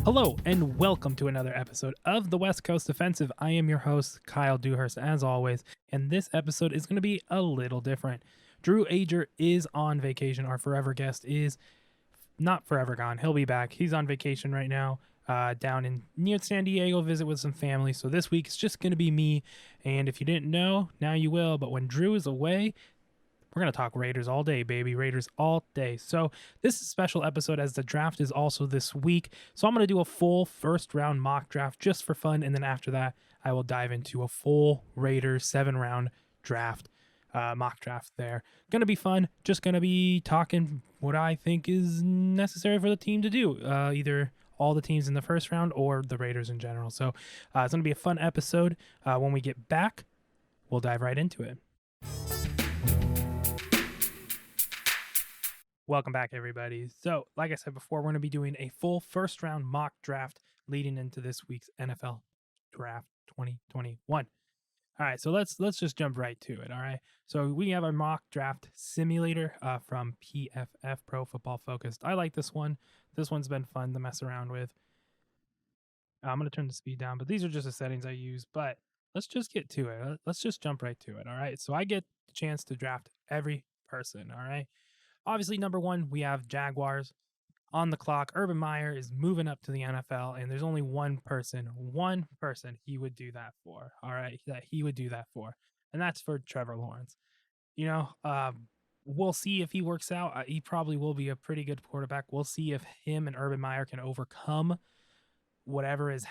Hello, and welcome to another episode of the West Coast Offensive. I am your host, Kyle Dewhurst, as always, and this episode is going to be a little different. Drew Ager is on vacation. Our forever guest is not forever gone. He'll be back. He's on vacation right now, down in near San Diego, visit with some family. So this week it's just going to be me. And if you didn't know, now you will. But when Drew is away, we're going to talk Raiders all day, baby. Raiders all day. So this is a special episode as the draft is also this week. So I'm going to do a full first round mock draft just for fun. And then after that, I will dive into a full Raiders 7-round draft, mock draft there. Going to be fun. Just going to be talking what I think is necessary for the team to do. Either all the teams in the first round or the Raiders in general. So it's going to be a fun episode. When we get back, we'll dive right into it. Welcome back, everybody. So, like I said before, we're going to be doing a full first round mock draft leading into this week's NFL Draft 2021. All right, so let's just jump right to it. All right, so we have a mock draft simulator from PFF, Pro Football Focused. I like this one. This one's been fun to mess around with. I'm going to turn the speed down, but these are just the settings I use. But let's just get to it. Let's just jump right to it. All right, so I get the chance to draft every person. All right. Obviously, number one, we have Jaguars on the clock. Urban Meyer is moving up to the NFL, and there's only one person he would do that for. All right, that he would do that for, and that's for Trevor Lawrence. You know, we'll see if he works out. He probably will be a pretty good quarterback. We'll see if him and Urban Meyer can overcome whatever has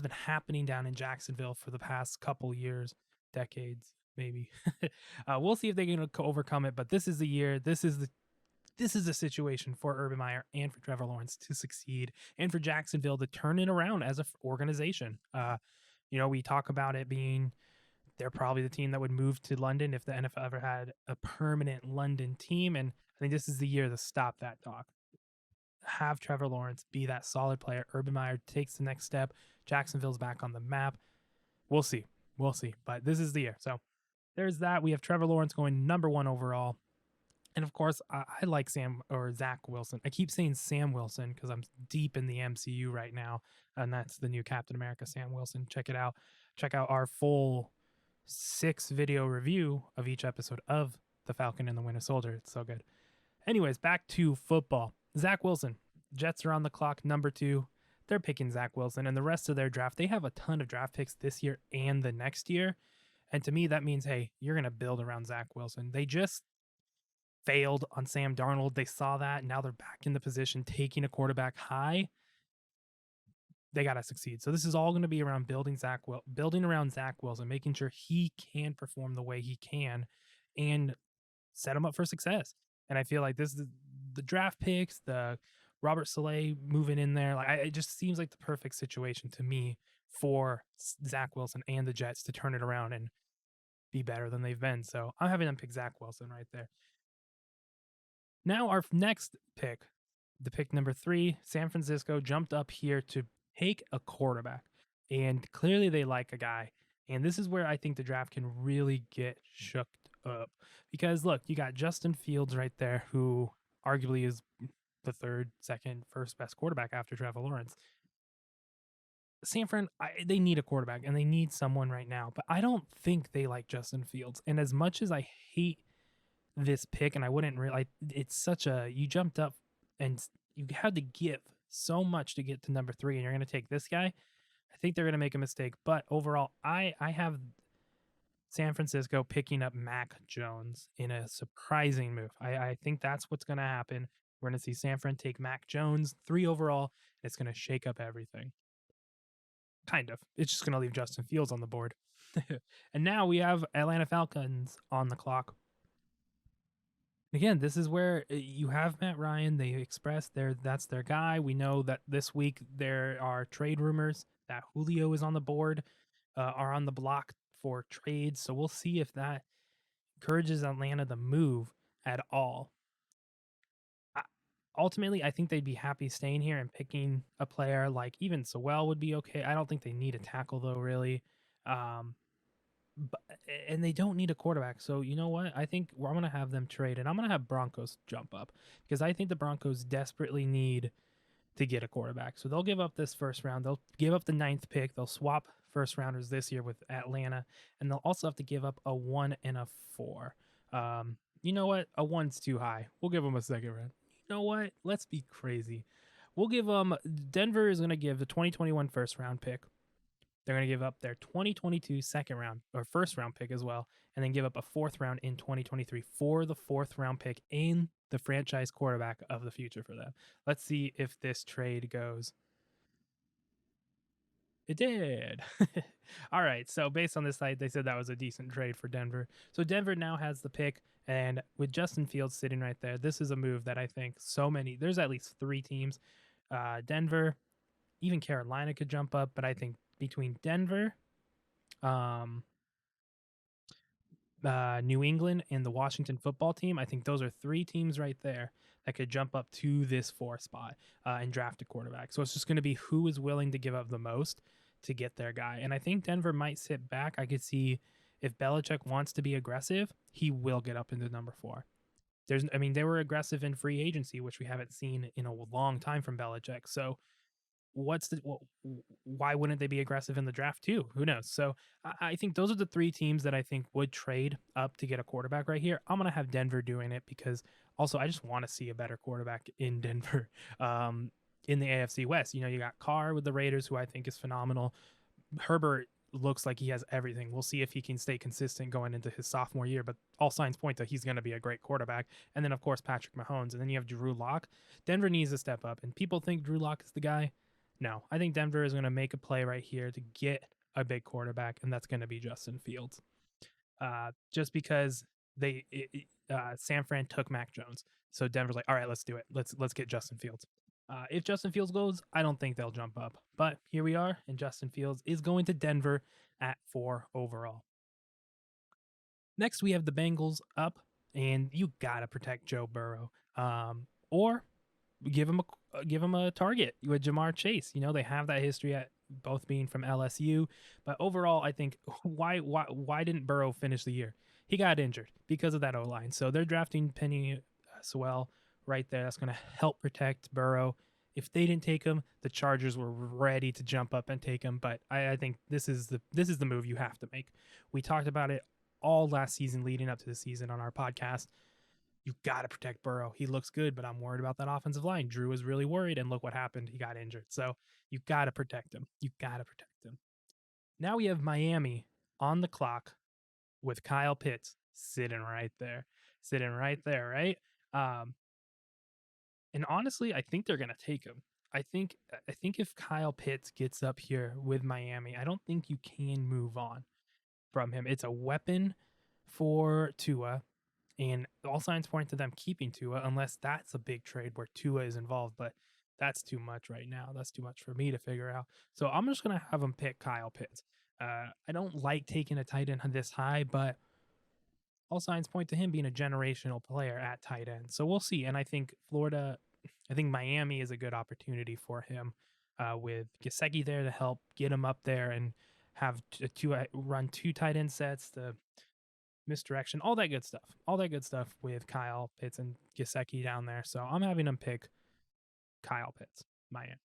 been happening down in Jacksonville for the past couple years, decades, maybe. We'll see if they can overcome it. But this is the year. This is the situation for Urban Meyer and for Trevor Lawrence to succeed, and for Jacksonville to turn it around as an organization. We talk about it being they're probably the team that would move to London if the NFL ever had a permanent London team, and I think this is the year to stop that talk. Have Trevor Lawrence be that solid player. Urban Meyer takes the next step. Jacksonville's back on the map. We'll see. But this is the year. So there's that. We have Trevor Lawrence going number one overall. And of course, I like Zach Wilson. I keep saying Sam Wilson because I'm deep in the MCU right now. And that's the new Captain America, Sam Wilson. Check it out. Check out our full 6-video review of each episode of The Falcon and the Winter Soldier. It's so good. Anyways, back to football. Zach Wilson. Jets are on the clock, number 2. They're picking Zach Wilson, and the rest of their draft, they have a ton of draft picks this year and the next year. And to me, that means, hey, you're going to build around Zach Wilson. They just failed on Sam Darnold. They saw that. Now they're back in the position, taking a quarterback high. They got to succeed. So this is all going to be around building around Zach Wilson, making sure he can perform the way he can and set him up for success. And I feel like this is the draft picks, the Robert Saleh moving in there. It just seems like the perfect situation to me for Zach Wilson and the Jets to turn it around and be better than they've been. So I'm having them pick Zach Wilson right there. Now our next pick, the pick number 3, San Francisco jumped up here to take a quarterback. And clearly they like a guy. And this is where I think the draft can really get shook up. Because look, you got Justin Fields right there, who arguably is the third, second, first best quarterback after Trevor Lawrence. San Fran, they need a quarterback, and they need someone right now. But I don't think they like Justin Fields. And as much as I hate this pick, and I wouldn't really, it's such a, you jumped up and you had to give so much to get to number 3, and you're going to take this guy. I think they're going to make a mistake. But overall, I have San Francisco picking up Mac Jones in a surprising move. I think that's what's going to happen. We're going to see San Fran take Mac Jones, 3 overall. It's going to shake up everything. Kind of. It's just going to leave Justin Fields on the board. And now we have Atlanta Falcons on the clock. Again, this is where you have Matt Ryan. They expressed that's their guy. We know that this week there are trade rumors that Julio is on the board, are on the block for trades. So we'll see if that encourages Atlanta to move at all. Ultimately, I think they'd be happy staying here and picking a player like even Sewell would be okay. I don't think they need a tackle though, really. And they don't need a quarterback. So you know what? I think I'm going to have them trade, and I'm going to have Broncos jump up because I think the Broncos desperately need to get a quarterback. So they'll give up this first round. They'll give up the 9th pick. They'll swap first rounders this year with Atlanta, and they'll also have to give up a 1 and a 4. You know what? A 1's too high. We'll give them a second round. You know what? Let's be crazy. We'll give them. Denver is going to give the 2021 first round pick. They're going to give up their 2022 second round or first round pick as well, and then give up a 4th round in 2023 for the 4th round pick in the franchise quarterback of the future for them. Let's see if this trade goes. It did. All right. So based on this site, they said that was a decent trade for Denver. So Denver now has the pick, and with Justin Fields sitting right there, this is a move that I think there's at least 3 teams. Denver, even Carolina could jump up, but I think between Denver, New England, and the Washington football team, I think those are 3 teams right there that could jump up to this 4 spot and draft a quarterback. So it's just going to be who is willing to give up the most to get their guy. And I think Denver might sit back. I could see if Belichick wants to be aggressive, he will get up into number 4. They were aggressive in free agency, which we haven't seen in a long time from Belichick. So why wouldn't they be aggressive in the draft too? Who knows? So I think those are the 3 teams that I think would trade up to get a quarterback right here. I'm going to have Denver doing it because also I just want to see a better quarterback in Denver. In the AFC West, you got Carr with the Raiders, who I think is phenomenal. Herbert looks like he has everything. We'll see if he can stay consistent going into his sophomore year, but all signs point to he's going to be a great quarterback. And then, of course, Patrick Mahomes. And then you have Drew Lock. Denver needs to step up, and people think Drew Lock is the guy. No, I think Denver is going to make a play right here to get a big quarterback, and that's going to be Justin Fields. Just because San Fran took Mac Jones, so Denver's like, all right, let's do it. Let's get Justin Fields. If Justin Fields goes, I don't think they'll jump up. But here we are, and Justin Fields is going to Denver at 4 overall. Next, we have the Bengals up, and you gotta protect Joe Burrow, or give him a target with Jamar Chase. They have that history at both being from LSU, but overall, I think why didn't Burrow finish the year? He got injured because of that O-line. So they're drafting Penny Sewell right there. That's going to help protect Burrow. If they didn't take him, the Chargers were ready to jump up and take him. But I think this is the move you have to make. We talked about it all last season leading up to the season on our podcast. You got to protect Burrow. He looks good, but I'm worried about that offensive line. Drew was really worried, and look what happened. He got injured. So you got to protect him. Now we have Miami on the clock with Kyle Pitts sitting right there, right? And honestly, I think they're going to take him. I think if Kyle Pitts gets up here with Miami, I don't think you can move on from him. It's a weapon for Tua. And all signs point to them keeping Tua, unless that's a big trade where Tua is involved. But that's too much right now. That's too much for me to figure out. So I'm just going to have them pick Kyle Pitts. I don't like taking a tight end this high, but all signs point to him being a generational player at tight end. So we'll see. And I think Miami is a good opportunity for him with Gesicki there to help get him up there and have run 2 tight end sets, the misdirection, all that good stuff with Kyle Pitts and Gesicki down there. So I'm having them pick Kyle Pitts, Miami.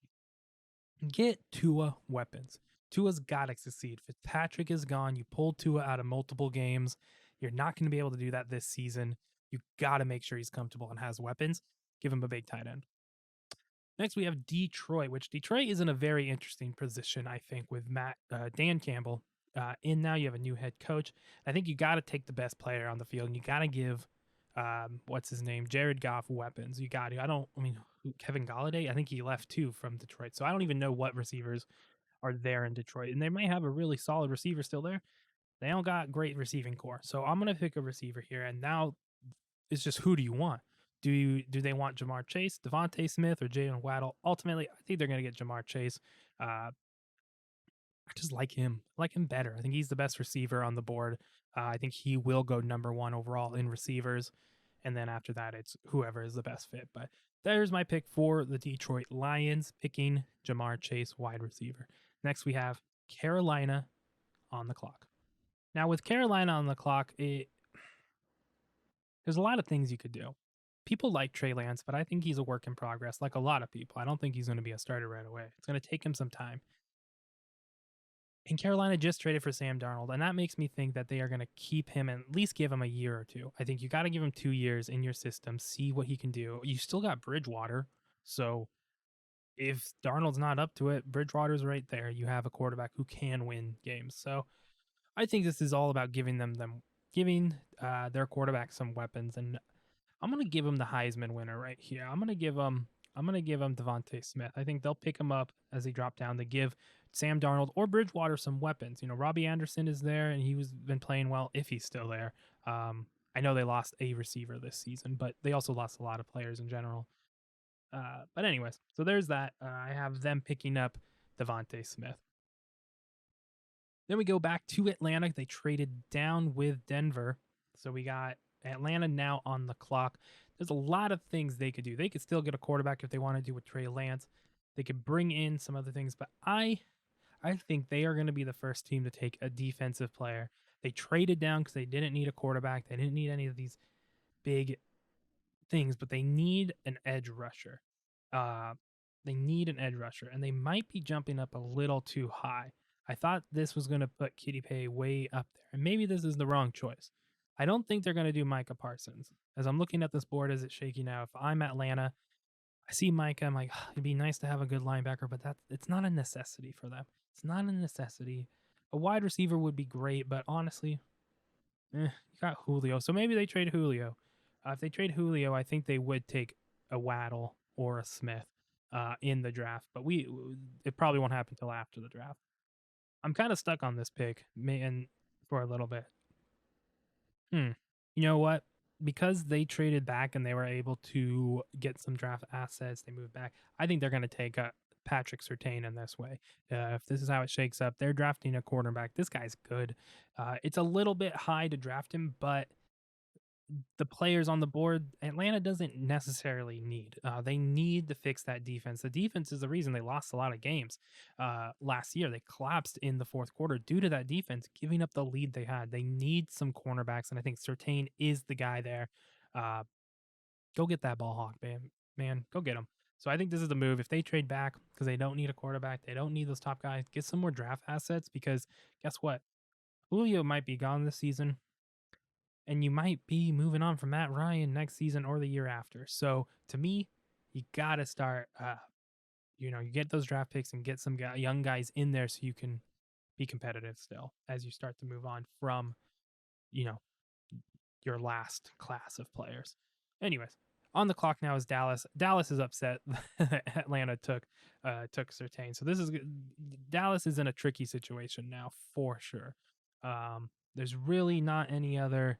Get Tua weapons. Tua's got to succeed. Fitzpatrick is gone. You pulled Tua out of multiple games. You're not going to be able to do that this season. You got to make sure he's comfortable and has weapons. Give him a big tight end. Next, we have Detroit, which Detroit is in a very interesting position, I think, with Dan Campbell. Now you have a new head coach. I think you got to take the best player on the field, and you got to give, Jared Goff weapons. You got to. Kevin Golladay, I think he left too from Detroit. So I don't even know what receivers are there in Detroit. And they may have a really solid receiver still there. They don't got great receiving core. So I'm going to pick a receiver here. And now it's just, who do you want? Do they want Jamar Chase, Devontae Smith, or Jalen Waddle? Ultimately, I think they're going to get Jamar Chase. I just like him. I like him better. I think he's the best receiver on the board. I think he will go number 1 overall in receivers. And then after that, it's whoever is the best fit. But there's my pick for the Detroit Lions, picking Jamar Chase, wide receiver. Next, we have Carolina on the clock. Now, with Carolina on the clock, there's a lot of things you could do. People like Trey Lance, but I think he's a work in progress, like a lot of people. I don't think he's going to be a starter right away. It's going to take him some time. And Carolina just traded for Sam Darnold, and that makes me think that they are going to keep him and at least give him a year or two. I think you got to give him 2 years in your system, see what he can do. You still got Bridgewater, so if Darnold's not up to it, Bridgewater's right there. You have a quarterback who can win games. So I think this is all about giving their quarterback some weapons, and I'm gonna give him the Heisman winner right here. I'm gonna give him Devontae Smith. I think they'll pick him up as he drop down to give Sam Darnold or Bridgewater some weapons. Robbie Anderson is there, and he was been playing well if he's still there. I know they lost a receiver this season, but they also lost a lot of players in general. But anyways, so there's that. I have them picking up Devontae Smith. Then we go back to Atlanta. They traded down with Denver. So we got Atlanta now on the clock. There's a lot of things they could do. They could still get a quarterback if they want to do with Trey Lance. They could bring in some other things, but I think they are going to be the first team to take a defensive player. They traded down because they didn't need a quarterback. They didn't need any of these big things, but they need an edge rusher. Uh, they need an edge rusher, and they might be jumping up a little too high. I thought this was going to put Kitty Pay way up there, and maybe this is the wrong choice. I don't think they're going to do Micah Parsons. As I'm looking at this board as it's shaking out, if I'm Atlanta, I see Micah, I'm like, it'd be nice to have a good linebacker, but it's not a necessity for them. It's not a necessity. A wide receiver would be great, but honestly, you got Julio. So maybe they trade Julio. If they trade Julio, I think they would take a Waddle or a Smith in the draft, but it probably won't happen until after the draft. I'm kind of stuck on this pick and for a little bit. You know what? Because they traded back and they were able to get some draft assets, they moved back. I think they're going to take Patrick Surtain in this way. If this is how it shakes up, they're drafting a quarterback. This guy's good. It's a little bit high to draft him, but the players on the board, Atlanta doesn't necessarily need. They need to fix that defense. The defense is the reason they lost a lot of games last year. They collapsed in the fourth quarter due to that defense giving up the lead they had. They need some cornerbacks, and I think Surtain is the guy there. Go get that ball hawk, man. Go get him. So I think this is the move. If they trade back because they don't need a quarterback, they don't need those top guys, get some more draft assets because guess what? Julio might be gone this season and you might be moving on from Matt Ryan next season or the year after. So to me, you got to start, you get those draft picks and get some young guys in there so you can be competitive still as you start to move on from, your last class of players. Anyways, on the clock now is Dallas. Dallas is upset Atlanta took Surtain. So Dallas is in a tricky situation now for sure. There's really not any other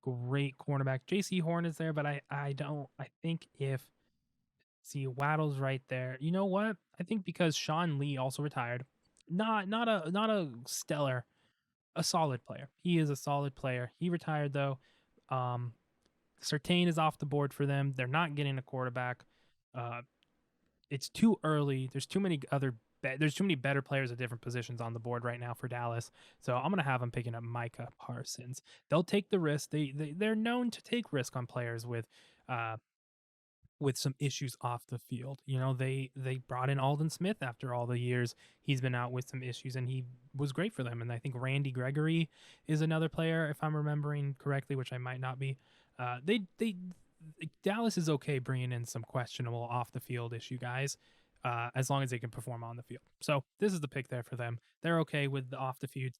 great cornerback. JC Horn is there, but I think if Waddle's right there. You know what? I think because Sean Lee also retired, not a stellar, a solid player. He is a solid player. He retired though. Surtain is off the board for them. They're not getting a quarterback. It's too early. There's too many better players at different positions on the board right now for Dallas. So I'm gonna have them picking up Micah Parsons. They'll take the risk. They're known to take risk on players with some issues off the field. They brought in Aldon Smith after all the years he's been out with some issues, and he was great for them. And I think Randy Gregory is another player, if I'm remembering correctly, which I might not be. Dallas is okay bringing in some questionable off the field issue guys, as long as they can perform on the field. So this is the pick there for them. They're okay with the off the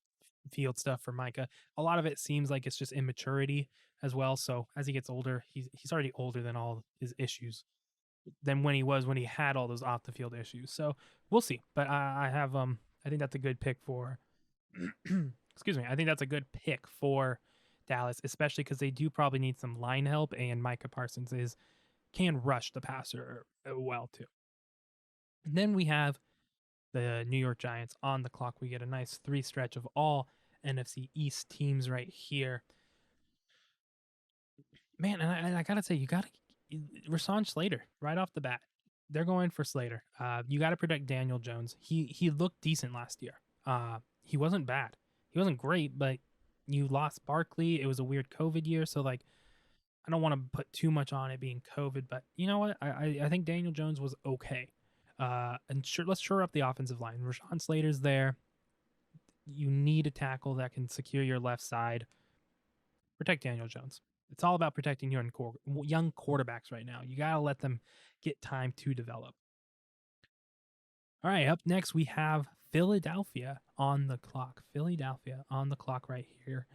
field stuff for Micah. A lot of it seems like it's just immaturity as well. So as he gets older, he's already older than all his issues than when he had all those off the field issues. So we'll see. But I think that's a good pick for excuse me. I think that's a good pick for Dallas, especially because they do probably need some line help, and Micah Parsons can rush the passer well too. And then we have the New York Giants on the clock. We get a nice 3 stretch of all NFC East teams right here. Man, and I gotta say, you gotta Rashawn Slater right off the bat. They're going for Slater. You got to protect Daniel Jones. He looked decent last year. He wasn't bad. He wasn't great, but you lost Barkley. It was a weird COVID year, so like I don't want to put too much on it being COVID, but you know what? I think Daniel Jones was okay. And sure, let's shore up the offensive line. Rashawn Slater's there. You need a tackle that can secure your left side. Protect Daniel Jones. It's all about protecting young quarterbacks right now. You got to let them get time to develop. All right, up next we have Philadelphia on the clock. Philadelphia on the clock right here.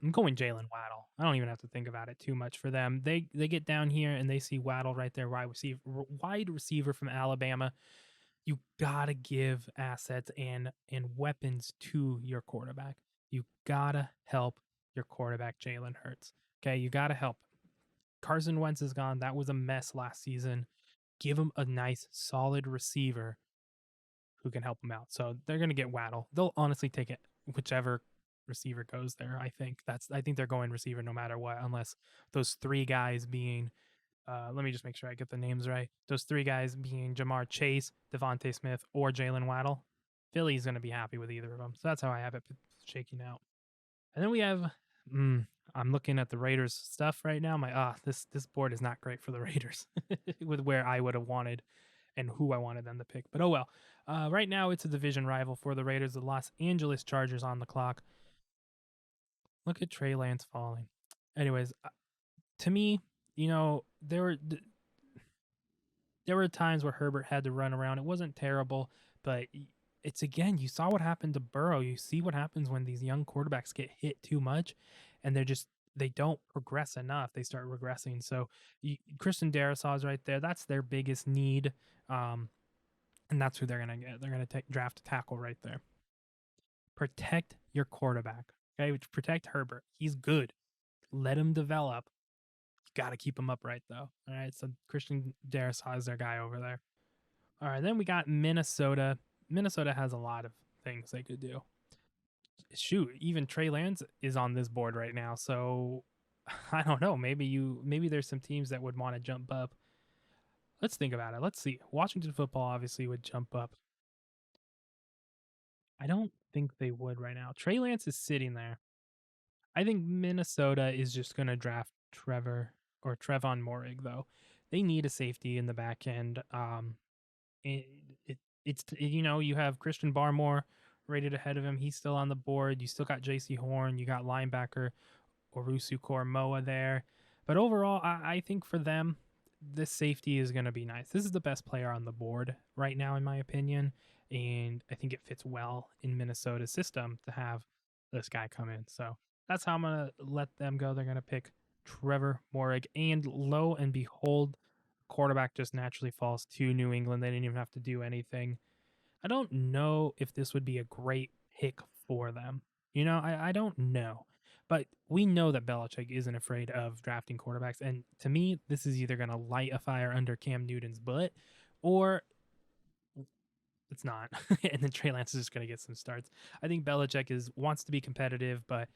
I'm going Jalen Waddle. I don't even have to think about it too much for them. They get down here and they see Waddle right there, wide receiver from Alabama. You gotta give assets and weapons to your quarterback. You gotta help your quarterback, Jalen Hurts. Okay, you gotta help. Carson Wentz is gone. That was a mess last season. Give him a nice, solid receiver who can help him out. So they're gonna get Waddle. They'll honestly take it whichever receiver goes there. I think they're going receiver no matter what, unless those three guys being let me just make sure I get the names right. Those three guys being Jamar Chase, Devontae Smith, or Jalen Waddle. Philly's going to be happy with either of them. So that's how I have it shaking out. And then we have, I'm looking at the Raiders stuff right now. This board is not great for the Raiders with where I would have wanted and who I wanted them to pick. But oh well. Right now it's a division rival for the Raiders, the Los Angeles Chargers on the clock. Look at Trey Lance falling. Anyways, to me, there were times where Herbert had to run around. It wasn't terrible, but it's again, you saw what happened to Burrow. You see what happens when these young quarterbacks get hit too much, and they don't progress enough. They start regressing. So Christian Darrisaw is right there. That's their biggest need, and that's who they're gonna get. They're gonna draft a tackle right there. Protect your quarterback. Okay, protect Herbert. He's good. Let him develop. Got to keep him upright though. All right, so Christian Darrisaw is their guy over there. All right, then we got Minnesota. Minnesota has a lot of things they could do. Shoot, even Trey Lance is on this board right now. So I don't know. Maybe there's some teams that would want to jump up. Let's think about it. Let's see. Washington football obviously would jump up. I don't think they would right now. Trey Lance is sitting there. I think Minnesota is just going to draft Trevon Moehrig though. They need a safety in the back end. You have Christian Barmore rated ahead of him. He's still on the board. You still got J.C. Horn. You got linebacker Orusu Koromoa there. But overall, I think for them, this safety is going to be nice. This is the best player on the board right now, in my opinion. And I think it fits well in Minnesota's system to have this guy come in. So that's how I'm going to let them go. They're going to pick Trevor Moehrig. And lo and behold, quarterback just naturally falls to New England. They didn't even have to do anything. I don't know if this would be a great pick for them. I don't know. But we know that Belichick isn't afraid of drafting quarterbacks. And to me, this is either going to light a fire under Cam Newton's butt or it's not. And then Trey Lance is just going to get some starts. I think Belichick wants to be competitive, but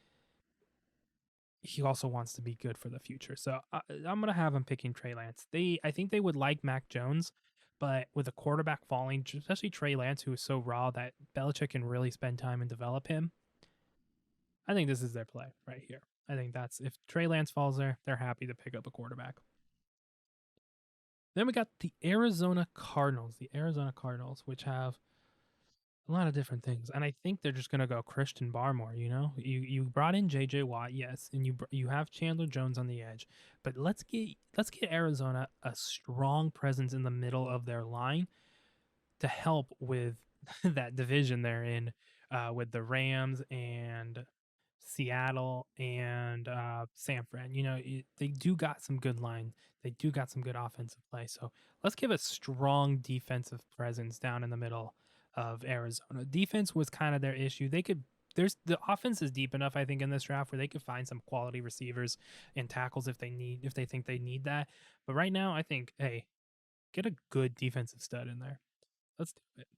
he also wants to be good for the future. So I'm going to have him picking Trey Lance. I think they would like Mac Jones, but with a quarterback falling, especially Trey Lance, who is so raw that Belichick can really spend time and develop him, I think this is their play right here. I think if Trey Lance falls there, they're happy to pick up a quarterback. Then we got the Arizona Cardinals. The Arizona Cardinals, which have a lot of different things, and I think they're just gonna go Christian Barmore. You brought in J.J. Watt, yes, and you have Chandler Jones on the edge, but let's get Arizona a strong presence in the middle of their line to help with that division they're in, with the Rams and Seattle and San Fran. They do got some good line. They do got some good offensive play. So let's give a strong defensive presence down in the middle of Arizona. Defense was kind of their issue. The offense is deep enough, I think, in this draft where they could find some quality receivers and tackles if they think they need that. But right now, I think, hey, get a good defensive stud in there. Let's do it.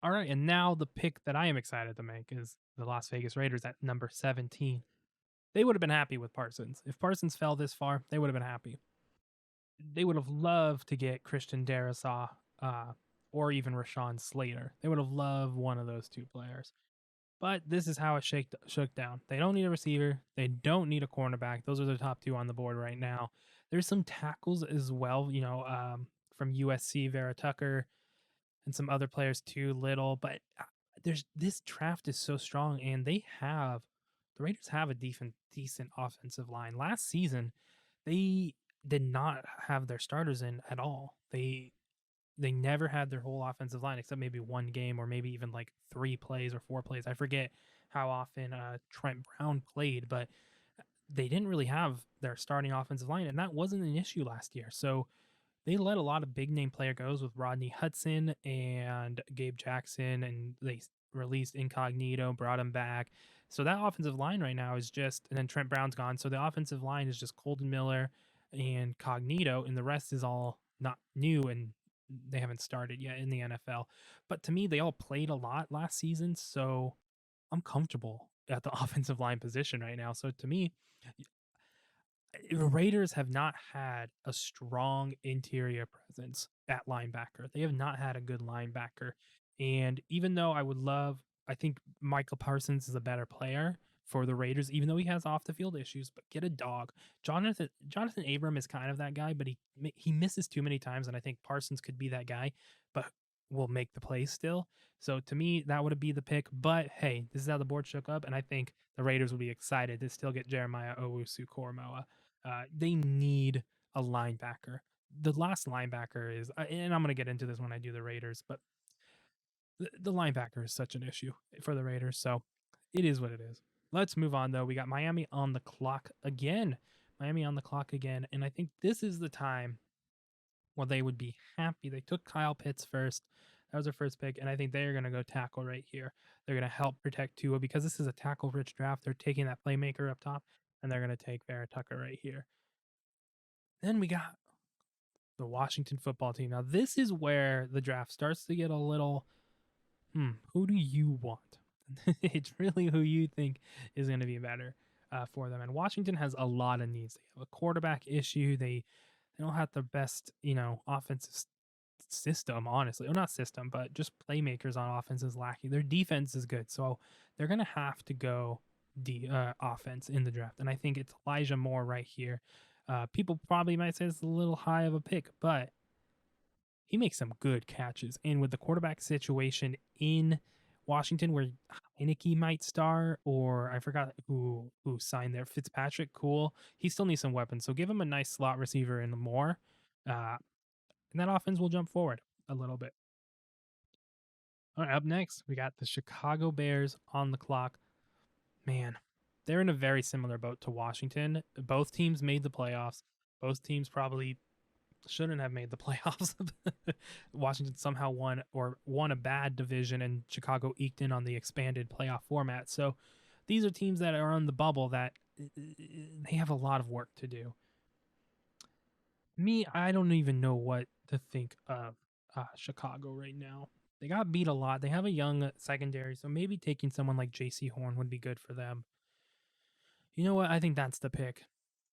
All right, and now the pick that I am excited to make is the Las Vegas Raiders at number 17. They would have been happy with Parsons. If Parsons fell this far, they would have been happy. They would have loved to get Christian Darrisaw or even Rashawn Slater. They would have loved one of those two players. But this is how it shook down. They don't need a receiver. They don't need a cornerback. Those are the top two on the board right now. There's some tackles as well, from USC, Vera Tucker, and some other players too, Little. But there's this draft is so strong, and the Raiders have a decent offensive line. Last season, they did not have their starters in at all. They never had their whole offensive line except maybe one game or maybe even like 3 plays or 4 plays. I forget how often Trent Brown played, but they didn't really have their starting offensive line, and that wasn't an issue last year. So they let a lot of big name player goes with Rodney Hudson and Gabe Jackson, and they released Incognito, brought him back. So that offensive line right now is just, and then Trent Brown's gone. So the offensive line is just Colton Miller and Cognito, and the rest is all not new and they haven't started yet in the NFL. But to me, they all played a lot last season. So I'm comfortable at the offensive line position right now. So to me, the Raiders have not had a strong interior presence at linebacker. They have not had a good linebacker. And even though I think Michael Parsons is a better player for the Raiders, even though he has off the field issues, but get a dog. Jonathan Abram is kind of that guy, but he misses too many times. And I think Parsons could be that guy, but will make the plays still. So to me, that would be the pick. But hey, this is how the board shook up. And I think the Raiders would be excited to still get Jeremiah Owusu Koromoa. They need a linebacker. The last linebacker is, and I'm going to get into this when I do the Raiders, but the linebacker is such an issue for the Raiders. So it is what it is. Let's move on, though. We got Miami on the clock again. Miami on the clock again. And I think this is the time where they would be happy. They took Kyle Pitts first. That was their first pick. And I think they're going to go tackle right here. They're going to help protect Tua because this is a tackle rich draft. They're taking that playmaker up top, and they're going to take Vera Tucker right here. Then we got the Washington football team. Now, this is where the draft starts to get a little, who do you want? It's really who you think is going to be better for them. And Washington has a lot of needs. They have a quarterback issue. They don't have the best, offensive system, honestly. Or not system, but just playmakers on offense is lacking. Their defense is good. So they're going to have to go offense in the draft. And I think it's Elijah Moore right here. People probably might say it's a little high of a pick, but he makes some good catches. And with the quarterback situation in Washington, where Heineke might start, or I forgot who signed there, Fitzpatrick, cool. He still needs some weapons, so give him a nice slot receiver and more, and that offense will jump forward a little bit. All right, up next, we got the Chicago Bears on the clock. Man, they're in a very similar boat to Washington. Both teams made the playoffs. Both teams probably shouldn't have made the playoffs. Washington somehow won a bad division, and Chicago eked in on the expanded playoff format. So these are teams that are on the bubble that they have a lot of work to do. Me, I don't even know what to think of Chicago right now. They got beat a lot. They have a young secondary, so maybe taking someone like J.C. Horn would be good for them. You know what? I think that's the pick.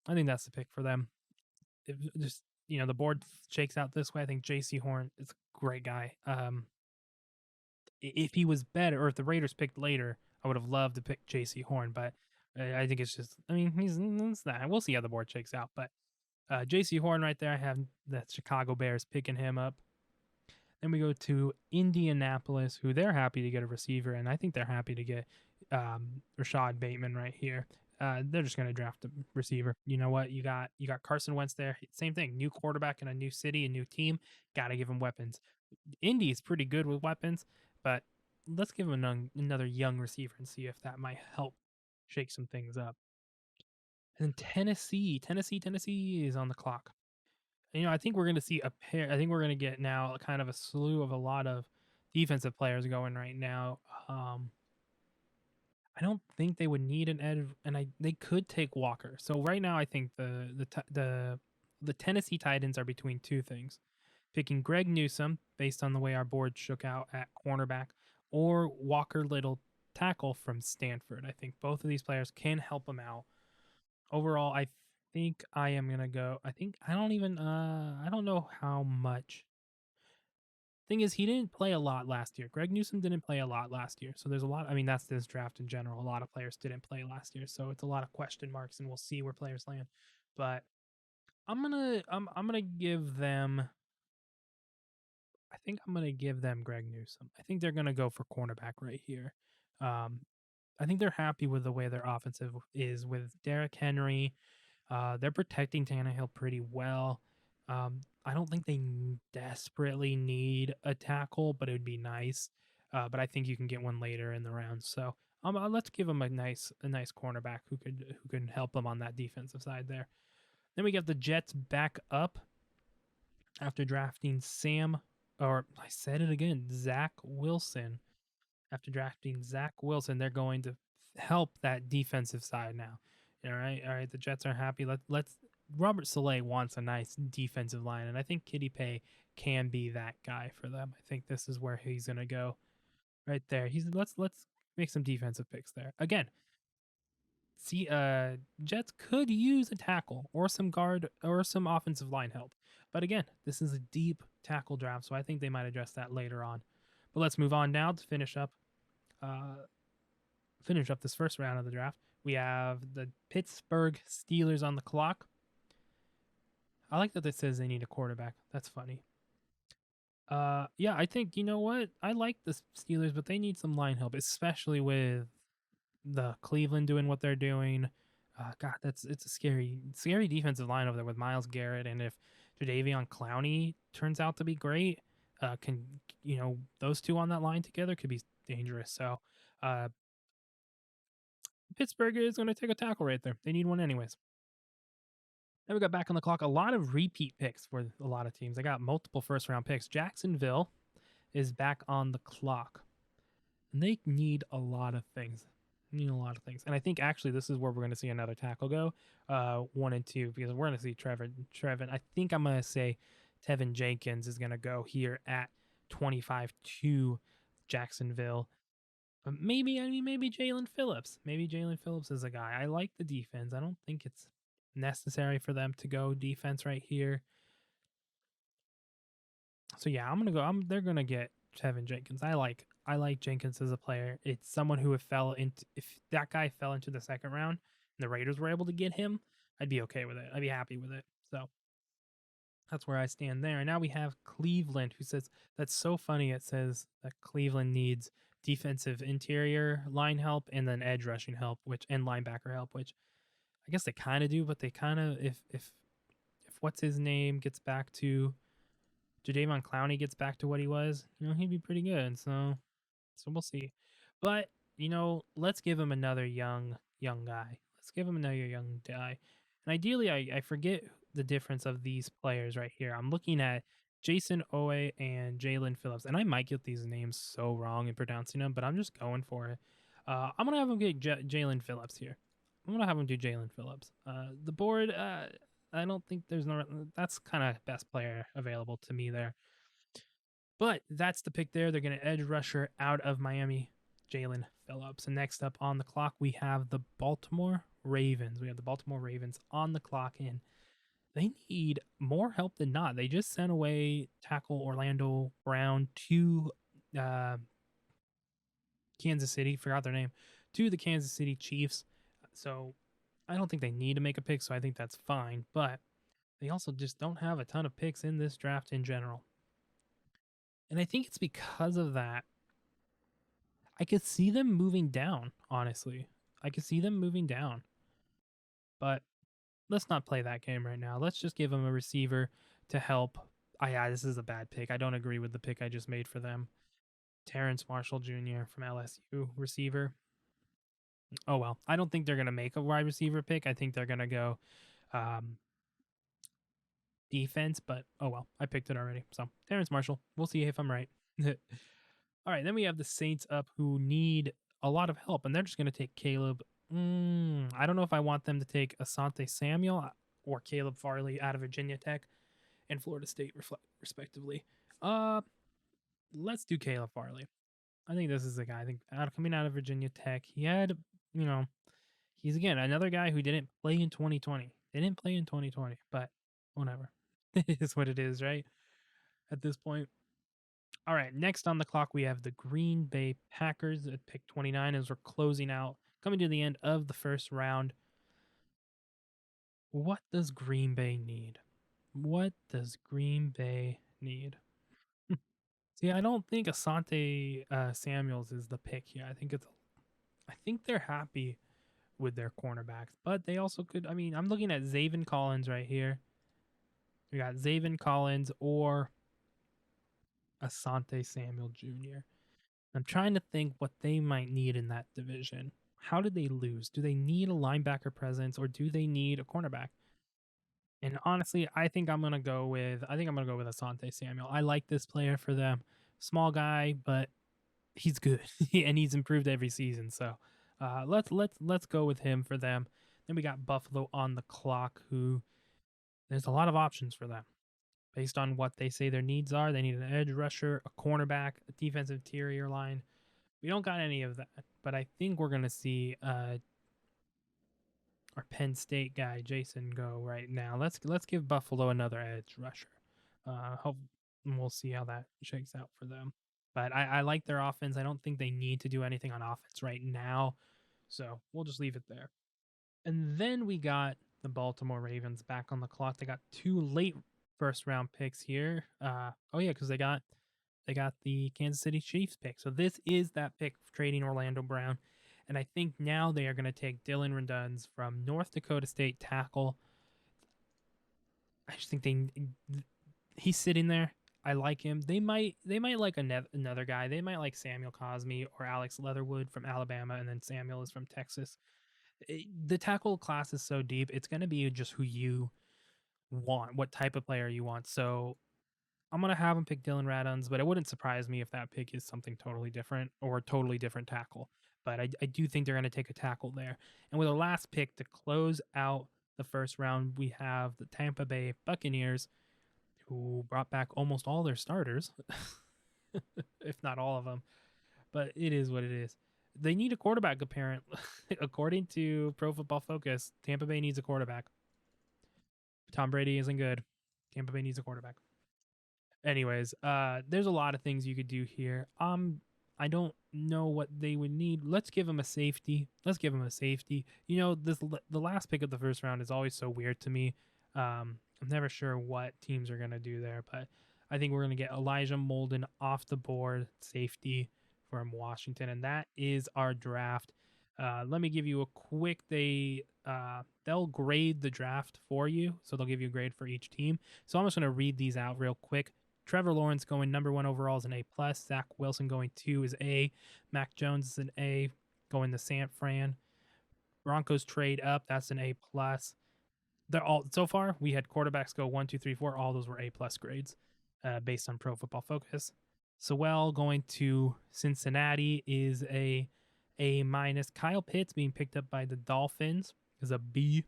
I think that's the pick for them. If just the board shakes out this way, I think J.C. Horn is a great guy. If he was better, or if the Raiders picked later, I would have loved to pick J.C. Horn. But I think it's just, I mean, he's that. We'll see how the board shakes out. But J.C. Horn right there, I have the Chicago Bears picking him up. Then we go to Indianapolis, who they're happy to get a receiver, and I think they're happy to get Rashad Bateman right here. They're just going to draft a receiver. You know what? You got Carson Wentz there. Same thing. New quarterback in a new city, a new team. Got to give him weapons. Indy is pretty good with weapons, but let's give him another young receiver and see if that might help shake some things up. And then Tennessee is on the clock. I think we're going to see a pair. I think we're going to get now kind of a slew of a lot of defensive players going right now. I don't think they would need an edge, and they could take Walker. So right now, I think the Tennessee Titans are between two things: picking Greg Newsome based on the way our board shook out at cornerback, or Walker Little tackle from Stanford. I think both of these players can help them out. Overall, I think I am gonna go. I don't know how much. Thing is, he didn't play a lot last year. Greg Newsome didn't play a lot last year. So there's a lot. I mean, that's this draft in general. A lot of players didn't play last year. So it's a lot of question marks, and we'll see where players land. But I'm gonna give them. I think I'm gonna give them Greg Newsome. I think they're gonna go for cornerback right here. Um, I think they're happy with the way their offensive is with Derrick Henry. They're protecting Tannehill pretty well. I don't think they desperately need a tackle, but it would be nice. But I think you can get one later in the round. So let's give them a nice cornerback who can help them on that defensive side there. Then we got the Jets back up after drafting I said it again, Zach Wilson. After drafting Zach Wilson, they're going to help that defensive side now. All right. The Jets are happy. Let's. Robert Saleh wants a nice defensive line, and I think Kitty Pay can be that guy for them. I think this is where he's gonna go right there. Let's make some defensive picks there again. See, Jets could use a tackle or some guard or some offensive line help, but again, this is a deep tackle draft, so I think they might address that later on. But let's move on now to uh, finish up this first round of the draft. We have the Pittsburgh Steelers on the clock. I like that it says they need a quarterback. That's funny. Yeah, I think you know what? I like the Steelers, but they need some line help, especially with the Cleveland doing what they're doing. God, it's a scary defensive line over there with Miles Garrett, and if Jadeveon Clowney turns out to be great, can those two on that line together could be dangerous. So, uh, Pittsburgh is going to take a tackle right there. They need one anyways. Then we got back on the clock. A lot of repeat picks for a lot of teams. They got multiple first round picks. Jacksonville is back on the clock, and they need a lot of things. Need a lot of things, and I think actually this is where we're going to see another tackle go, 1 and 2, because we're going to see Trevin. I think I'm going to say Tevin Jenkins is going to go here at 25 to Jacksonville. But maybe Jalen Phillips. Maybe Jalen Phillips is a guy. I like the defense. I don't think it's necessary for them to go defense right here. So yeah, I'm gonna go. They're gonna get Tevin Jenkins. I like Jenkins as a player. It's someone who if that guy fell into the second round and the Raiders were able to get him, I'd be okay with it. I'd be happy with it. So that's where I stand there. And now we have Cleveland, who says that's so funny. It says that Cleveland needs defensive interior line help and then edge rushing help, and linebacker help, which I guess they kind of do, but they kind of if what's his name gets back to Jadeveon Clowney gets back to what he was, he'd be pretty good. So we'll see. But let's give him another young guy. Let's give him another young guy. And ideally, I forget the difference of these players right here. I'm looking at Jason Owe and Jalen Phillips, and I might get these names so wrong in pronouncing them, but I'm just going for it. I'm gonna have him get Jalen Phillips here. I'm gonna have him do Jalen Phillips. The board, I don't think that's kind of best player available to me there. But that's the pick there. They're going to edge rusher out of Miami, Jalen Phillips. And next up on the clock, we have the Baltimore Ravens. We have the Baltimore Ravens on the clock, and they need more help than not. They just sent away tackle Orlando Brown to Kansas City, forgot their name, to the Kansas City Chiefs. So I don't think they need to make a pick, so I think that's fine. But they also just don't have a ton of picks in this draft in general. And I think it's because of that. I could see them moving down, honestly. I could see them moving down. But let's not play that game right now. Let's just give them a receiver to help. Yeah, this is a bad pick. I don't agree with the pick I just made for them. Terrence Marshall Jr. from LSU, receiver. Oh, well. I don't think they're going to make a wide receiver pick. I think they're going to go defense, but oh, well. I picked it already. So, Terrence Marshall. We'll see if I'm right. All right, then we have the Saints up who need a lot of help, and they're just going to take Caleb. I don't know if I want them to take Asante Samuel or Caleb Farley out of Virginia Tech and Florida State, respectively. Let's do Caleb Farley. I think this is the guy. I think coming out of Virginia Tech, he had, he's again another guy who didn't play in 2020. They didn't play in 2020, but whatever. It is what it is, right? At this point. All right, next on the clock, we have the Green Bay Packers at pick 29 as we're closing out, coming to the end of the first round. What does Green Bay need? What does Green Bay need? See, I don't think Asante Samuels is the pick here. I think they're happy with their cornerbacks, but they also could. I mean, I'm looking at Zaven Collins right here. We got Zaven Collins or Asante Samuel Jr. I'm trying to think what they might need in that division. How did they lose? Do they need a linebacker presence or do they need a cornerback? And honestly, I think I'm gonna go with Asante Samuel. I like this player for them. Small guy, but he's good and he's improved every season. So let's go with him for them. Then we got Buffalo on the clock, who there's a lot of options for them based on what they say their needs are. They need an edge rusher, a cornerback, a defensive interior line. We don't got any of that, but I think we're gonna see our Penn State guy Jason go right now. Let's give Buffalo another edge rusher. Hope we'll see how that shakes out for them. But I like their offense. I don't think they need to do anything on offense right now, so we'll just leave it there. And then we got the Baltimore Ravens back on the clock. They got two late first round picks here. Oh yeah, because they got the Kansas City Chiefs pick. So this is that pick trading Orlando Brown. And I think now they are going to take Dylan Reduns from North Dakota State tackle. I just think he's sitting there. I like him. They might like another guy. They might like Samuel Cosme or Alex Leatherwood from Alabama, and then Samuel is from Texas. The tackle class is so deep. It's going to be just who you want, what type of player you want. So I'm gonna have him pick Dylan Raduns, but it wouldn't surprise me if that pick is something totally different or a totally different tackle. But I do think they're gonna take a tackle there. And with the last pick to close out the first round, we have the Tampa Bay Buccaneers, who brought back almost all their starters, if not all of them. But it is what it is. They need a quarterback, apparently. According to Pro Football Focus, Tampa Bay needs a quarterback. Tom Brady isn't good. Tampa Bay needs a quarterback. Anyways, there's a lot of things you could do here. I don't know what they would need. Let's give him a safety. Let's give him a safety. You know, the last pick of the first round is always so weird to me. I'm never sure what teams are gonna do there, but I think we're gonna get Elijah Molden off the board, safety from Washington, and that is our draft. Let me give you a quick. They'll grade the draft for you, so they'll give you a grade for each team. So I'm just gonna read these out real quick. Trevor Lawrence going number 1 overall is an A plus. Zach Wilson going 2 is A. Mac Jones is an A. Going to San Fran. Broncos trade up. That's an A plus. They're all so far. We had quarterbacks go 1, 2, 3, 4. All those were A plus grades, based on Pro Football Focus. Sewell going to Cincinnati is A minus. Kyle Pitts being picked up by the Dolphins is a B.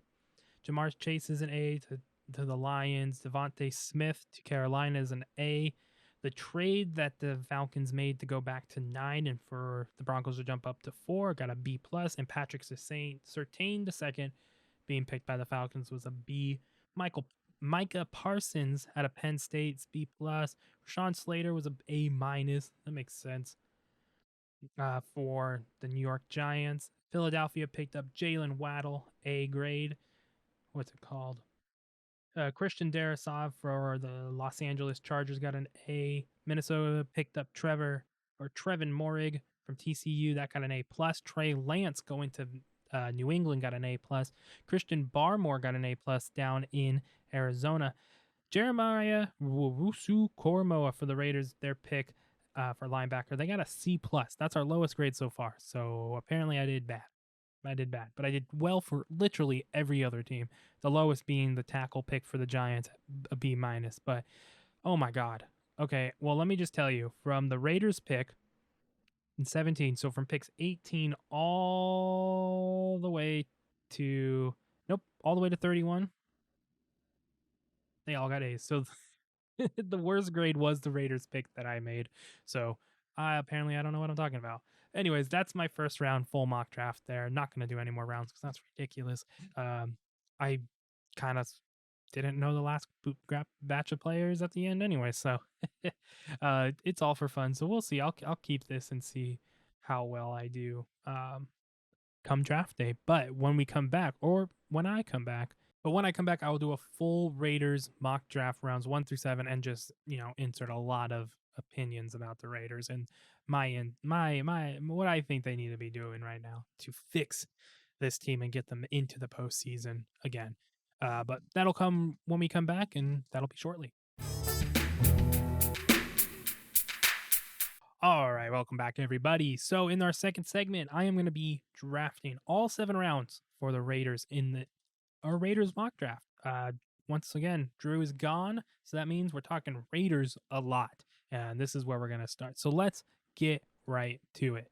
Jamar Chase is an A to the Lions. Devontae Smith to Carolina is an A. The trade that the Falcons made to go back to 9 and for the Broncos to jump up to 4 got a B plus. And Patrick Surtain the second being picked by the Falcons was a B. Micah Parsons out of Penn State's B plus. Rashawn Slater was a A minus. That makes sense. For the New York Giants, Philadelphia picked up Jalen Waddle, A grade. What's it called? Christian Darrisaw for the Los Angeles Chargers got an A. Minnesota picked up Trevin Morig from TCU, that got an A plus. Trey Lance going to New England got an A plus. Christian Barmore got an A plus down in Arizona. Jeremiah Wusu Koromoa for the Raiders, their pick for linebacker. They got a C plus. That's our lowest grade so far. So apparently I did bad. But I did well for literally every other team. The lowest being the tackle pick for the Giants, a B minus. But oh my God. Okay, well let me just tell you, from the Raiders pick in 17, so from picks 18 all the way to all the way to 31, they all got A's. So the worst grade was the Raiders pick that I made. So apparently I don't know what I'm talking about. Anyways, that's my first round full mock draft there. Not going to do any more rounds because that's ridiculous. I kind of didn't know the last batch of players at the end anyway. So it's all for fun. So we'll see. I'll keep this and see how well I do come draft day. But when we come back, or when I come back, but when I come back, I will do a full Raiders mock draft rounds 1 through 7, and just insert a lot of opinions about the Raiders and my what I think they need to be doing right now to fix this team and get them into the postseason again. But that'll come when we come back, and that'll be shortly. All right, welcome back, everybody. So, in our second segment, I am going to be drafting all 7 rounds for the Raiders in our Raiders mock draft. Once again, Drew is gone, so that means we're talking Raiders a lot, and this is where we're going to start. So let's get right to it.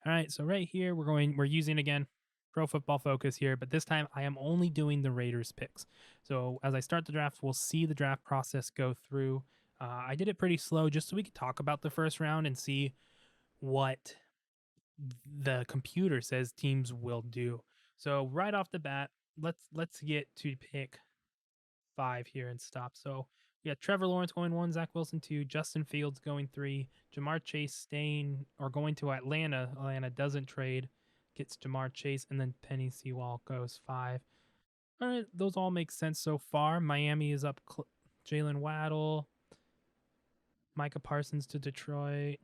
All right, so right here we're using again Pro Football Focus here, but this time I am only doing the Raiders picks. So as I start the draft, we'll see the draft process go through. I did it pretty slow just so we could talk about the first round and see what the computer says teams will do. So right off the bat, let's get to pick 5 here and stop. So we got Trevor Lawrence going 1, Zach Wilson 2, Justin Fields going 3, Jamar Chase staying or going to Atlanta. Atlanta doesn't trade, gets Jamar Chase, and then Penny Sewell goes 5. All right, those all make sense so far. Miami is up Jalen Waddle, Micah Parsons to Detroit.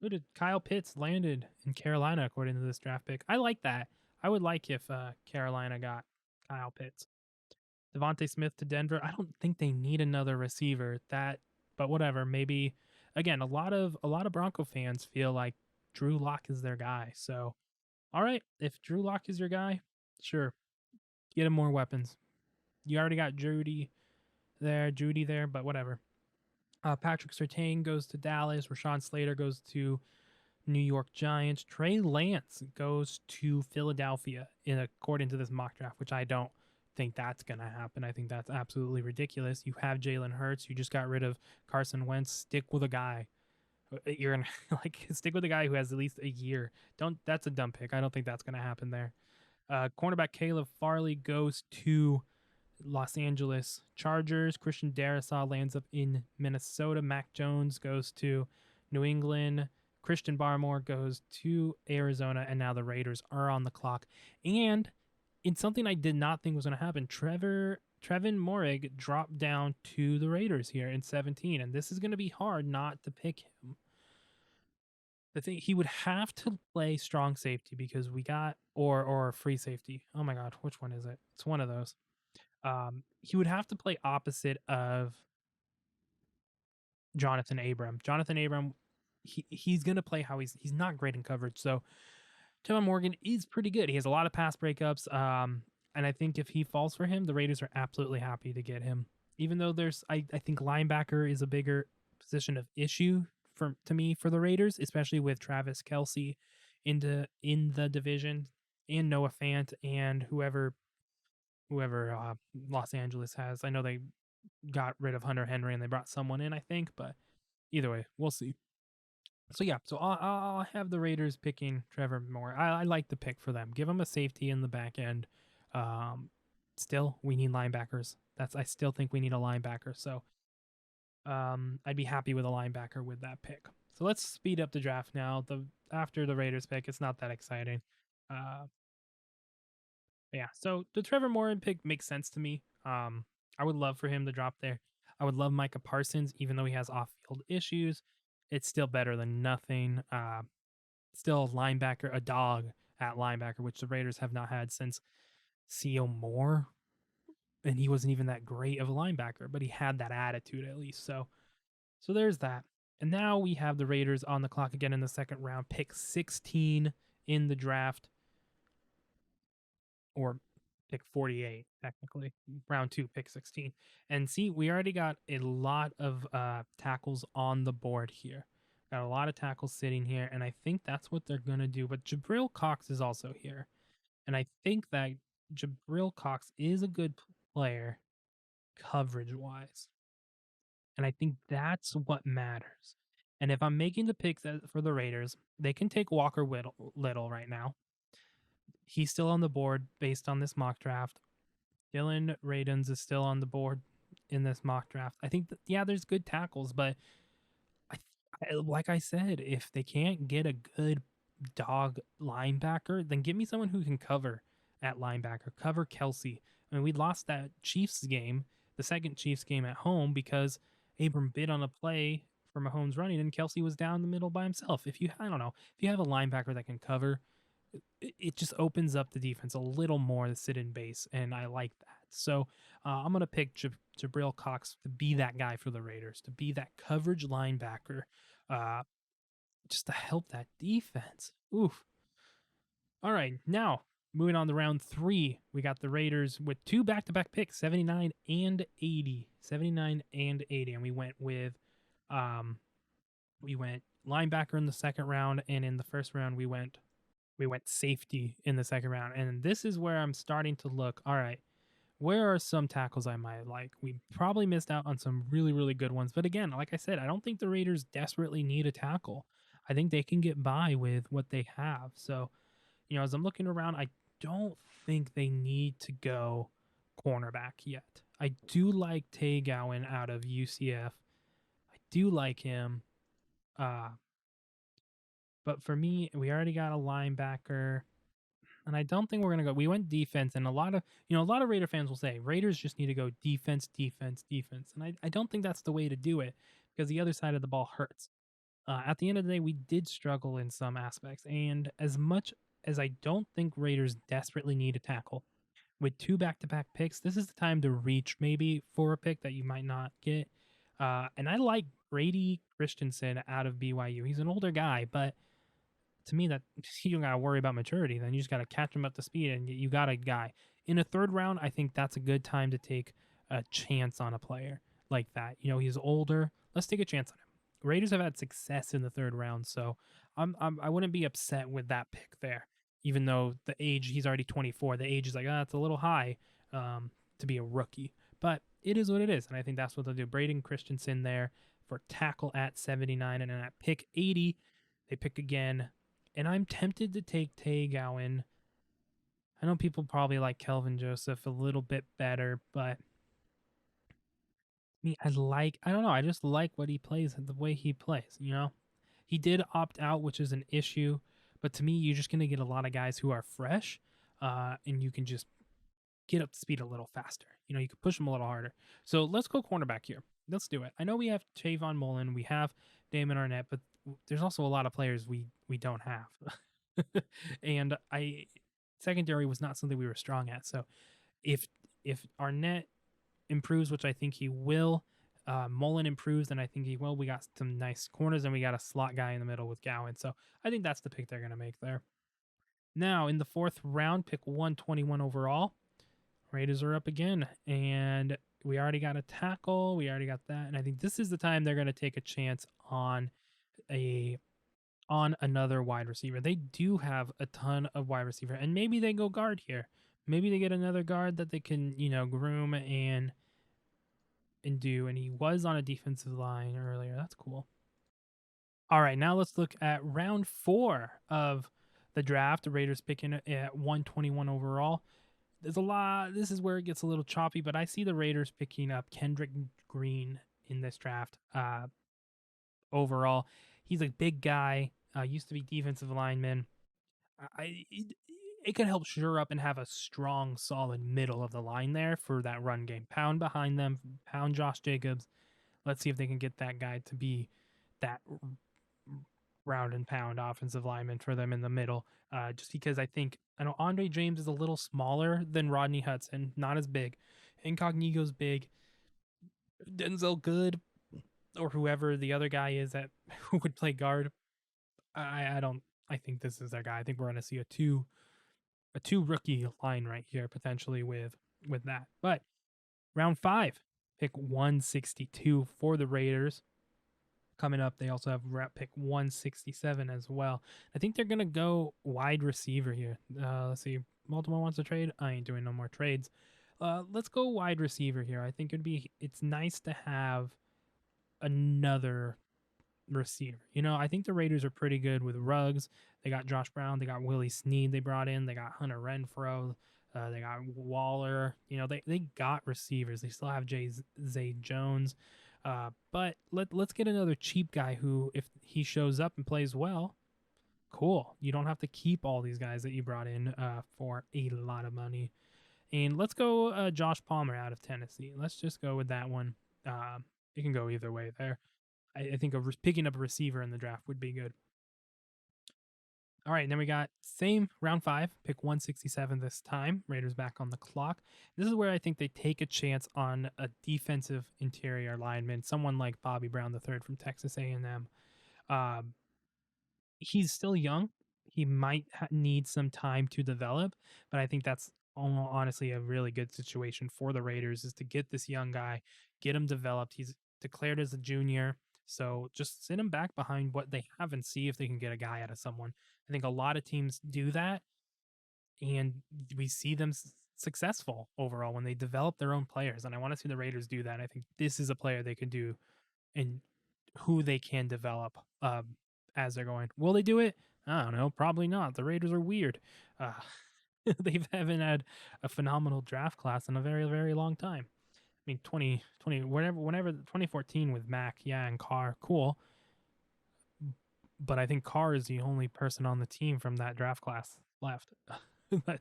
Who did Kyle Pitts landed in Carolina according to this draft pick? I like that. I would like if Carolina got Kyle Pitts. Devontae Smith to Denver. I don't think they need another receiver. But whatever. Maybe again, a lot of Bronco fans feel like Drew Lock is their guy. So, all right, if Drew Lock is your guy, sure, get him more weapons. You already got Judy there, but whatever. Patrick Surtain goes to Dallas. Rashawn Slater goes to New York Giants. Trey Lance goes to Philadelphia, according to this mock draft, which I don't think that's going to happen. I think that's absolutely ridiculous. You have Jalen Hurts. You just got rid of Carson Wentz. Stick with a guy. You're going to stick with a guy who has at least a year. That's a dumb pick. I don't think that's going to happen there. Cornerback Caleb Farley goes to Los Angeles Chargers. Christian Darrisaw lands up in Minnesota. Mac Jones goes to New England. Christian Barmore goes to Arizona, and now the Raiders are on the clock. And in something I did not think was going to happen, Trevin Moehrig dropped down to the Raiders here in 17, and this is going to be hard not to pick him. The thing, he would have to play strong safety because we got or free safety. Oh my god, which one is it? It's one of those. He would have to play opposite of Jonathan Abram. Jonathan Abram, he's gonna play how he's not great in coverage. So Tevin Morgan is pretty good. He has a lot of pass breakups. And I think if he falls for him, the Raiders are absolutely happy to get him. Even though I think linebacker is a bigger position of issue to me for the Raiders, especially with Travis Kelce in the division and Noah Fant and whoever Los Angeles has. I know they got rid of Hunter Henry and they brought someone in, I think, but either way, we'll see. So yeah, so I'll have the Raiders picking Trevor Moore. I like the pick for them. Give them a safety in the back end. Still, we need linebackers. I still think we need a linebacker. So I'd be happy with a linebacker with that pick. So let's speed up the draft now. After the Raiders pick, it's not that exciting. Yeah, so the Trevor Moore pick makes sense to me. I would love for him to drop there. I would love Micah Parsons, even though he has off-field issues. It's still better than nothing. Still a dog at linebacker, which the Raiders have not had since C.O. Moore, and he wasn't even that great of a linebacker, but he had that attitude at least. So there's that. And now we have the Raiders on the clock again in the second round, pick 16 in the draft, or pick 48 technically, round 2, pick 16. And see, we already got a lot of tackles on the board here. Got a lot of tackles sitting here, and I think that's what they're going to do. But Jabril Cox is also here, and I think that Jabril Cox is a good player coverage wise, and I think that's what matters. And if I'm making the picks for the Raiders, they can take Walker Little right now. He's still on the board based on this mock draft. Dylan Radins is still on the board in this mock draft. I think that, yeah, there's good tackles, but I, like I said, if they can't get a good dog linebacker, then give me someone who can cover at linebacker, cover Kelsey. I mean, we lost that Chiefs game, the second Chiefs game at home, because Abram bid on a play for Mahomes running and Kelsey was down the middle by himself. If you, I don't know, if you have a linebacker that can cover, it just opens up the defense a little more to sit in base, and I like that. So I'm going to pick Jabril Cox to be that guy for the Raiders, to be that coverage linebacker, uh, just to help that defense. Oof. All right, now moving on to round 3, we got the Raiders with 2 back-to-back picks, 79 and 80. 79 and 80. And um, we went linebacker in the second round, and in the first round we went safety in the second round. And this is where I'm starting to look, all right, where are some tackles I might like? We probably missed out on some really, really good ones. But again, like I said, I don't think the Raiders desperately need a tackle. I think they can get by with what they have. So, as I'm looking around, I don't think they need to go cornerback yet. I do like Tay Gowan out of UCF. I do like him. Uh, but for me, we already got a linebacker. And I don't think we're gonna go. We went defense, and a lot of Raider fans will say Raiders just need to go defense, defense, defense, and I don't think that's the way to do it because the other side of the ball hurts. At the end of the day, we did struggle in some aspects, and as much as I don't think Raiders desperately need a tackle with 2 back-to-back picks, this is the time to reach maybe for a pick that you might not get. And I like Brady Christensen out of BYU. He's an older guy, but to me that you don't got to worry about maturity. Then you just got to catch him up to speed and you got a guy in a third round. I think that's a good time to take a chance on a player like that. He's older, let's take a chance on him. Raiders have had success in the third round, so I wouldn't be upset with that pick there, even though the age, he's already 24. The age is like, it's a little high to be a rookie, but it is what it is. And I think that's what they'll do. Braden Christensen there for tackle at 79, and then at pick 80 they pick again, and I'm tempted to take Tay Gowan. I know people probably like Kelvin Joseph a little bit better, but me, I don't know, I just like what he plays and the way he plays. He did opt out, which is an issue, but to me, you're just going to get a lot of guys who are fresh, and you can just get up to speed a little faster. You can push them a little harder. So let's go cornerback here. Let's do it. I know we have Trayvon Mullen, we have Damon Arnett, but there's also a lot of players we don't have. And secondary was not something we were strong at. So if Arnett improves, which I think he will, Mullen improves, and I think he will. We got some nice corners, and we got a slot guy in the middle with Gowan. So I think that's the pick they're going to make there. Now in the fourth round, pick 121 overall, Raiders are up again, and we already got a tackle. We already got that, and I think this is the time they're going to take a chance on another wide receiver. They do have a ton of wide receiver, and maybe they go guard here. Maybe they get another guard that they can, groom and do. And he was on a defensive line earlier. That's cool. All right, now let's look at round 4 of the draft. The Raiders picking at 121 overall. There's a lot. This is where it gets a little choppy, but I see the Raiders picking up Kendrick Green in this draft. Overall, he's a big guy. Used to be defensive lineman. It could help shore up and have a strong, solid middle of the line there for that run game. Pound behind them, pound Josh Jacobs. Let's see if they can get that guy to be that round and pound offensive lineman for them in the middle. Just because I know Andre James is a little smaller than Rodney Hudson, not as big. Incognito's big. Denzel Good, or whoever the other guy is that who would play guard. I don't. I think this is their guy. I think we're going to see a two rookie line right here potentially with that. But round 5, pick 162 for the Raiders. Coming up, they also have pick 167 as well. I think they're going to go wide receiver here. Let's see. Baltimore wants to trade. I ain't doing no more trades. Let's go wide receiver here. I think it's nice to have another receiver. I think the Raiders are pretty good with Ruggs. They got Josh Brown. They got Willie Snead they brought in. They got Hunter Renfrow. They got Waller. They got receivers. They still have Zay Jones. But let's get another cheap guy who, if he shows up and plays well, cool. You don't have to keep all these guys that you brought in for a lot of money. And let's go Josh Palmer out of Tennessee. Let's just go with that one. It can go either way there. I think picking up a receiver in the draft would be good. All right, and then we got same round 5, pick 167 this time. Raiders back on the clock. This is where I think they take a chance on a defensive interior lineman, someone like Bobby Brown III from Texas A&M. Um, he's still young. He might need some time to develop, but I think that's honestly a really good situation for the Raiders is to get this young guy, get him developed. He's declared as a junior, so just sit him back behind what they have and see if they can get a guy out of someone. I think a lot of teams do that, and we see them successful overall when they develop their own players. And I want to see the Raiders do that. I think this is a player they could do, and who they can develop as they're going. Will they do it? I don't know. Probably not. The Raiders are weird. Uh, they haven't had a phenomenal draft class in a very, very long time. I mean, 2020, whenever 2014 with Mac, yeah, and Carr, cool. But I think Carr is the only person on the team from that draft class left.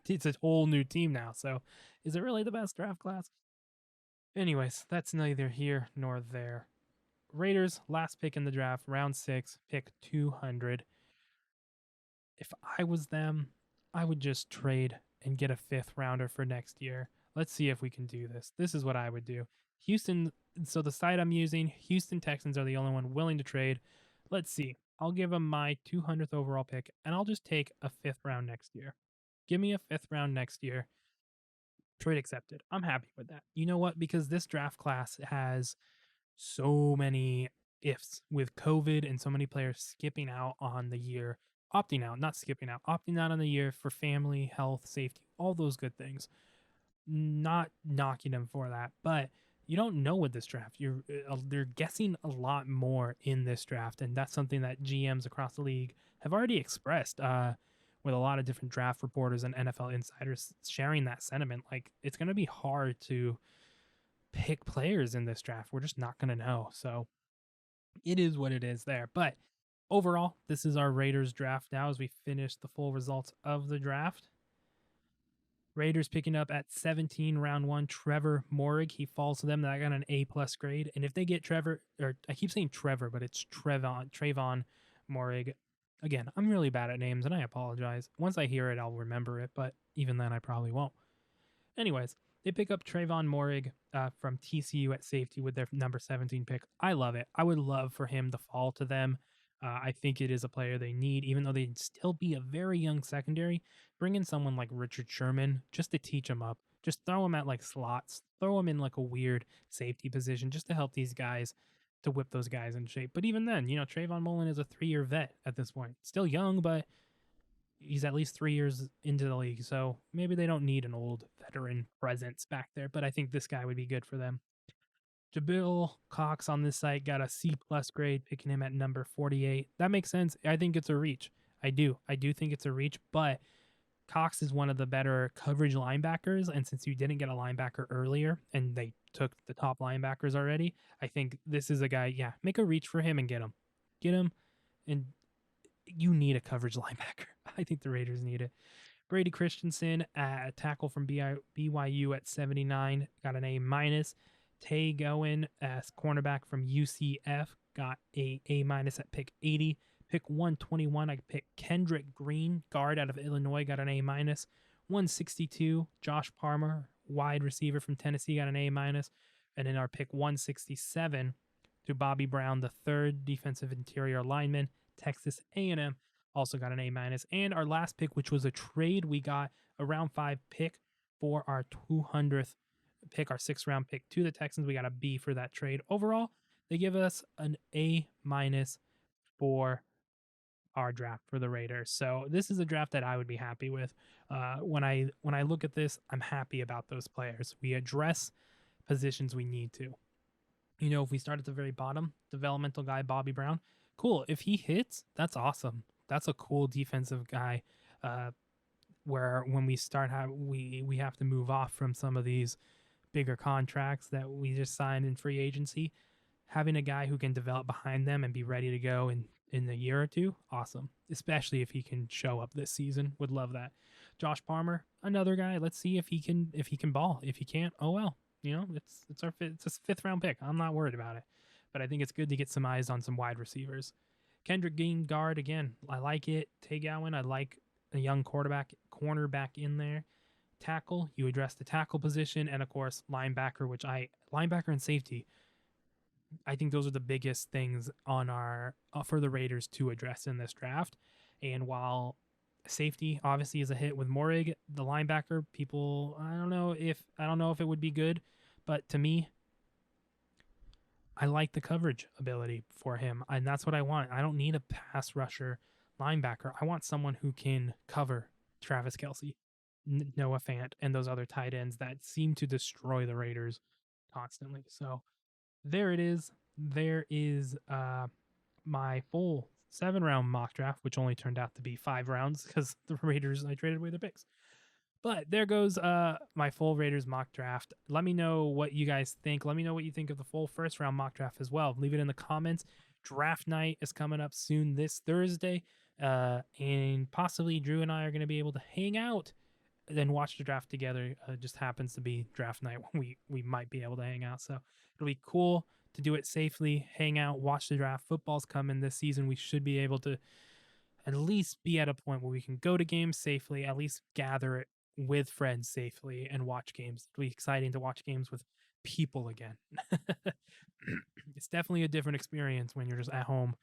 It's a whole new team now. So is it really the best draft class? Anyways, that's neither here nor there. Raiders, last pick in the draft, round 6, pick 200. If I was them, I would just trade and get a 5th rounder for next year. Let's see if we can do this. This is what I would do. Houston, so the site I'm using, Houston Texans are the only one willing to trade. Let's see. I'll give them my 200th overall pick, and I'll just take a 5th round next year. Give me a 5th round next year. Trade accepted. I'm happy with that. You know what? Because this draft class has so many ifs with COVID and so many players skipping out on the year, opting out, not skipping out, opting out on the year for family, health, safety, all those good things. Not knocking them for that, but you don't know with this draft. They're guessing a lot more in this draft, and that's something that GMs across the league have already expressed. With a lot of different draft reporters and NFL insiders sharing that sentiment, like it's going to be hard to pick players in this draft. We're just not going to know. So it is what it is there. But overall, this is our Raiders draft now as we finish the full results of the draft. Raiders picking up at 17, round 1, Trevor Moehrig. He falls to them. That got an A+ grade. And if they get Trevor, or I keep saying Trevor, but it's Trayvon Moehrig. Again, I'm really bad at names, and I apologize. Once I hear it, I'll remember it, but even then, I probably won't. Anyways, they pick up Trayvon Moehrig from TCU at safety with their number 17 pick. I love it. I would love for him to fall to them. I think it is a player they need, even though they'd still be a very young secondary. Bring in someone like Richard Sherman just to teach him up. Just throw him at like slots, throw him in like a weird safety position just to help these guys, to whip those guys in shape. But even then, Trayvon Mullen is a 3-year vet at this point. Still young, but he's at least 3 years into the league. So maybe they don't need an old veteran presence back there, but I think this guy would be good for them. Jabril Cox on this site got a C+ grade, picking him at number 48. That makes sense. I think it's a reach. I do think it's a reach, but Cox is one of the better coverage linebackers. And since you didn't get a linebacker earlier and they took the top linebackers already, I think this is a guy, yeah, make a reach for him and get him. Get him, and you need a coverage linebacker. I think the Raiders need it. Brady Christensen, a tackle from BYU at 79, got an A-. Tay Gowan, as cornerback from UCF, got a A- at pick 80. Pick 121, I picked Kendrick Green, guard out of Illinois, got an A-. 162, Josh Palmer, wide receiver from Tennessee, got an A-. And in our pick 167, to Bobby Brown, the third defensive interior lineman, Texas A&M, also got an A-. And our last pick, which was a trade, we got a round 5 pick for our 200th pick, our 6th round pick to the Texans. We got a B for that trade. Overall, they give us an A- for our draft for the Raiders. So this is a draft that I would be happy with. When I look at this, I'm happy about those players. We address positions we need to. If we start at the very bottom, developmental guy Bobby Brown, cool. If he hits, that's awesome. That's a cool defensive guy. where when we start we have to move off from some of these bigger contracts that we just signed in free agency, having a guy who can develop behind them and be ready to go in a year or two, awesome. Especially if he can show up this season, would love that. Josh Palmer, another guy. Let's see if he can ball. If he can't, oh well. You know, it's a fifth round pick. I'm not worried about it, but I think it's good to get some eyes on some wide receivers. Kendrick Green guard again. I like it. Tay Gowan, I like a young cornerback in there. Tackle, you address the tackle position, and of course linebacker, linebacker and safety. I think those are the biggest things on our for the Raiders to address in this draft. And while safety obviously is a hit with Morig, the linebacker, people I don't know if it would be good, but to me, I like the coverage ability for him, and that's what I want. I don't need a pass rusher linebacker. I want someone who can cover Travis Kelce, Noah Fant, and those other tight ends that seem to destroy the Raiders constantly. So there it is. There is my full 7-round mock draft, which only turned out to be 5 rounds because the Raiders, I traded away their picks. But there goes my full Raiders mock draft. Let me know what you guys think. Let me know what you think of the full first round mock draft as well. Leave it in the comments. Draft night is coming up soon this Thursday. And possibly Drew and I are going to be able to hang out and watch the draft together. Just happens to be draft night when we might be able to hang out. So it'll be cool to do it safely, hang out, watch the draft. Football's coming this season. We should be able to at least be at a point where we can go to games safely, at least gather it with friends safely and watch games. It'll be exciting to watch games with people again. It's definitely a different experience when you're just at home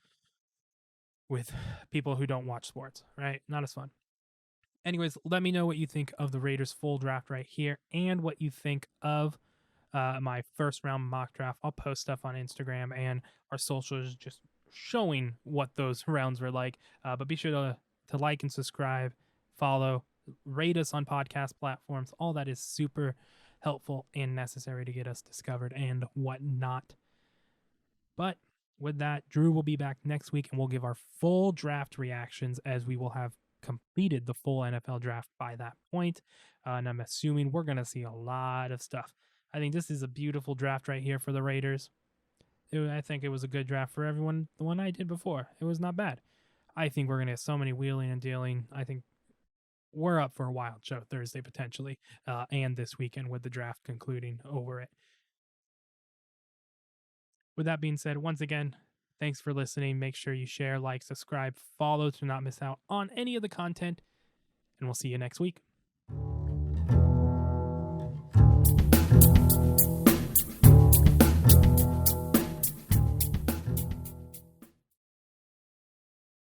with people who don't watch sports, right? Not as fun. Anyways, let me know what you think of the Raiders full draft right here and what you think of my first round mock draft. I'll post stuff on Instagram and our socials just showing what those rounds were like. But be sure to like and subscribe, follow, rate us on podcast platforms. All that is super helpful and necessary to get us discovered and whatnot. But with that, Drew will be back next week and we'll give our full draft reactions as we will have completed the full NFL draft by that point. And I'm assuming we're going to see a lot of stuff. I think this is a beautiful draft right here for the Raiders. I think it was a good draft for everyone. The one I did before, it was not bad. I think we're going to get so many wheeling and dealing. I think we're up for a wild show Thursday potentially, and this weekend with the draft concluding over it. With that being said, once again, thanks for listening. Make sure you share, like, subscribe, follow to not miss out on any of the content, and we'll see you next week.